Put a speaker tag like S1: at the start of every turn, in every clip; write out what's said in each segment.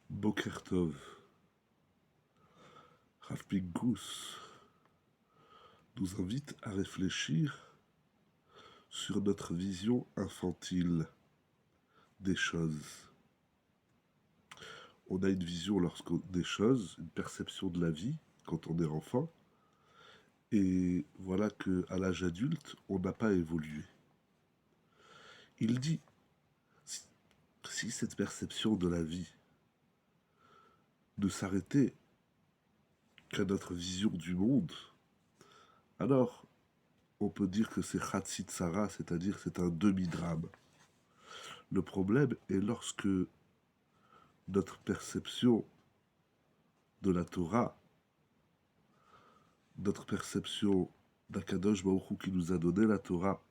S1: Boker Tov, Rav Pinkus nous invite à réfléchir sur notre vision infantile des choses. On a une vision des choses, une perception de la vie quand on est enfant, et voilà qu'à l'âge adulte, on n'a pas évolué. Il dit, si cette perception de la vie ne s'arrêtait qu'à notre vision du monde, alors on peut dire que c'est Chatsit Sarah, c'est-à-dire c'est un demi-drame. Le problème est lorsque notre perception de la Torah, notre perception d'Akadosh Baruch Hu qui nous a donné la Torah,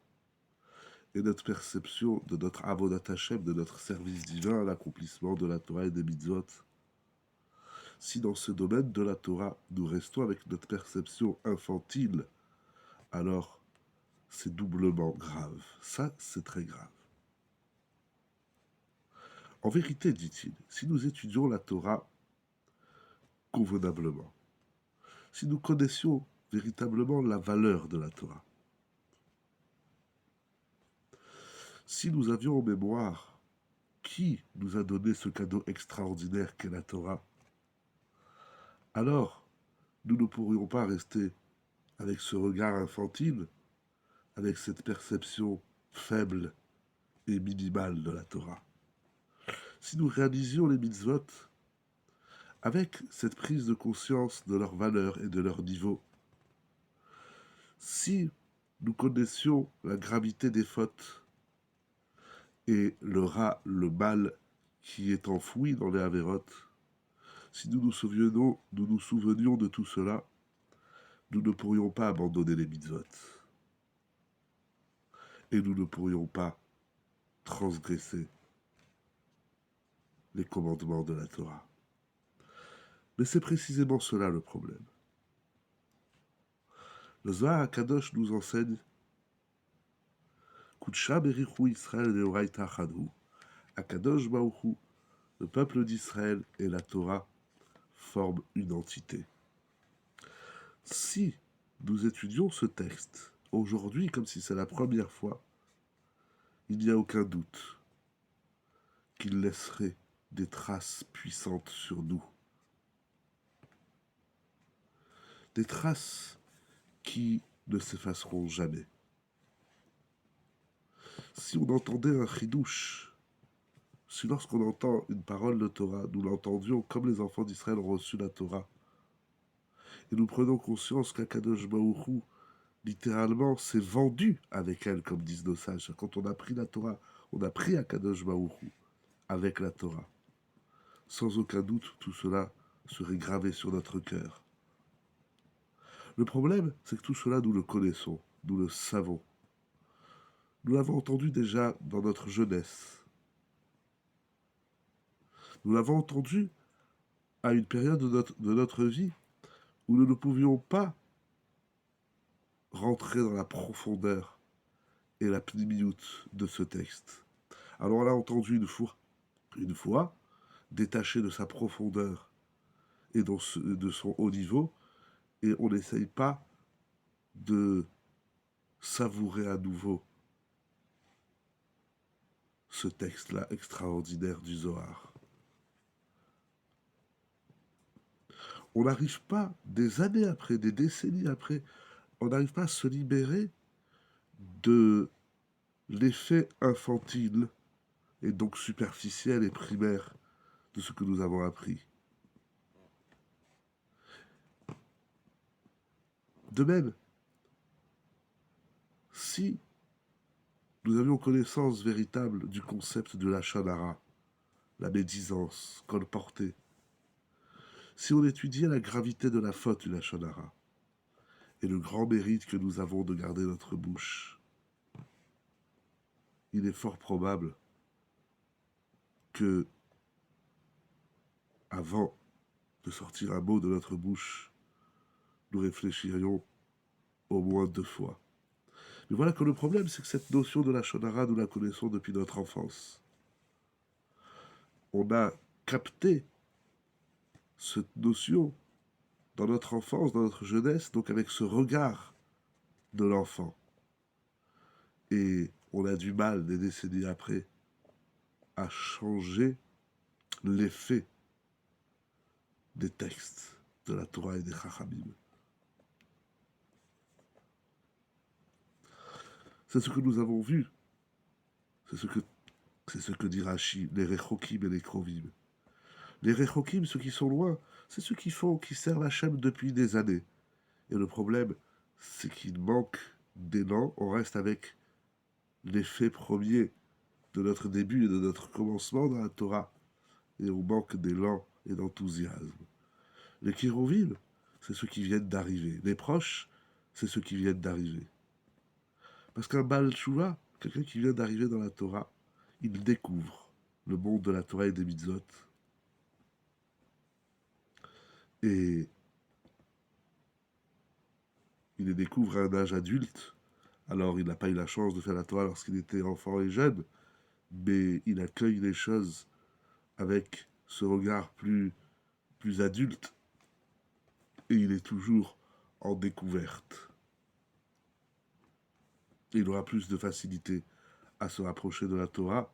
S1: et notre perception de notre Avodat Hashem, de notre service divin à l'accomplissement de la Torah et des mitzvot. Si dans ce domaine de la Torah, nous restons avec notre perception infantile, alors c'est doublement grave. Ça, c'est très grave. En vérité, dit-il, si nous étudions la Torah convenablement, si nous connaissions véritablement la valeur de la Torah, si nous avions en mémoire qui nous a donné ce cadeau extraordinaire qu'est la Torah, alors nous ne pourrions pas rester avec ce regard infantile, avec cette perception faible et minimale de la Torah. Si nous réalisions les mitzvot avec cette prise de conscience de leur valeur et de leur niveau, si nous connaissions la gravité des fautes et le mal qui est enfoui dans les avérotes, si nous nous souvenions de tout cela, nous ne pourrions pas abandonner les mitzvot. Et nous ne pourrions pas transgresser les commandements de la Torah. Mais c'est précisément cela le problème. Le Zohar HaKadosh nous enseigne Kudsha berichu Israël deoraita chadhu. HaKadosh Baruch Hu, le peuple d'Israël et la Torah forment une entité. Si nous étudions ce texte aujourd'hui comme si c'est la première fois, il n'y a aucun doute qu'il laisserait des traces puissantes sur nous. Des traces qui ne s'effaceront jamais. Si on entendait un chidouche, si lorsqu'on entend une parole de Torah, nous l'entendions comme les enfants d'Israël ont reçu la Torah, et nous prenons conscience qu'Akadosh Baruch Hu, littéralement, s'est vendu avec elle, comme disent nos sages. Quand on a pris la Torah, on a pris Akadosh Baruch Hu avec la Torah. Sans aucun doute, tout cela serait gravé sur notre cœur. Le problème, c'est que tout cela, nous le connaissons, nous le savons. Nous l'avons entendu déjà dans notre jeunesse. Nous l'avons entendu à une période de notre vie où nous ne pouvions pas rentrer dans la profondeur et la pnimiout de ce texte. Alors on l'a entendu une fois, détaché de sa profondeur et de son haut niveau, et on n'essaye pas de savourer à nouveau ce texte-là extraordinaire du Zohar. On n'arrive pas, des années après, des décennies après, on n'arrive pas à se libérer de l'effet infantile et donc superficiel et primaire de ce que nous avons appris. De même, si nous avions connaissance véritable du concept de la Shonara, la médisance, colportée, si on étudiait la gravité de la faute du Lachon Hara et le grand mérite que nous avons de garder notre bouche, il est fort probable que, avant de sortir un mot de notre bouche, nous réfléchirions au moins 2 fois. Mais voilà que le problème, c'est que cette notion de Lachon Hara, nous la connaissons depuis notre enfance. On a capté cette notion dans notre enfance, dans notre jeunesse, donc avec ce regard de l'enfant. Et on a du mal, des décennies après, à changer l'effet des textes de la Torah et des Chachamim. C'est ce que nous avons vu. C'est ce que dit Rashi, les Rechokim et les Krovim. Les Rechokim, ceux qui sont loin, c'est ceux qui servent Hachem depuis des années. Et le problème, c'est qu'il manque d'élan. On reste avec l'effet premier de notre début et de notre commencement dans la Torah. Et on manque d'élan et d'enthousiasme. Les Kérovim, c'est ceux qui viennent d'arriver. Les proches, c'est ceux qui viennent d'arriver. Parce qu'un Baal Tshuva, quelqu'un qui vient d'arriver dans la Torah, il découvre le monde de la Torah et des mitzvot. Et il les découvre à un âge adulte. Alors, il n'a pas eu la chance de faire la Torah lorsqu'il était enfant et jeune, mais il accueille les choses avec ce regard plus adulte. Et il est toujours en découverte. Et il aura plus de facilité à se rapprocher de la Torah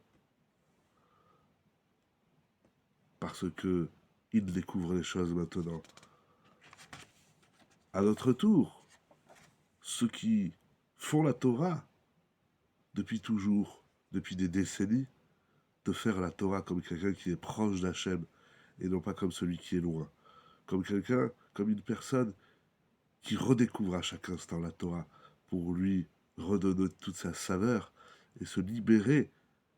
S1: parce que il découvre les choses maintenant. À notre tour, ceux qui font la Torah depuis toujours, depuis des décennies, de faire la Torah comme quelqu'un qui est proche d'Hachem et non pas comme celui qui est loin. Comme quelqu'un, comme une personne qui redécouvre à chaque instant la Torah pour lui redonner toute sa saveur et se libérer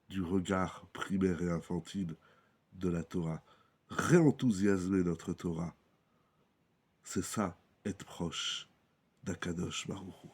S1: du regard primaire et infantile de la Torah. Réenthousiasmer notre Torah. C'est ça, être proche d'Akadosh Baruch Hu.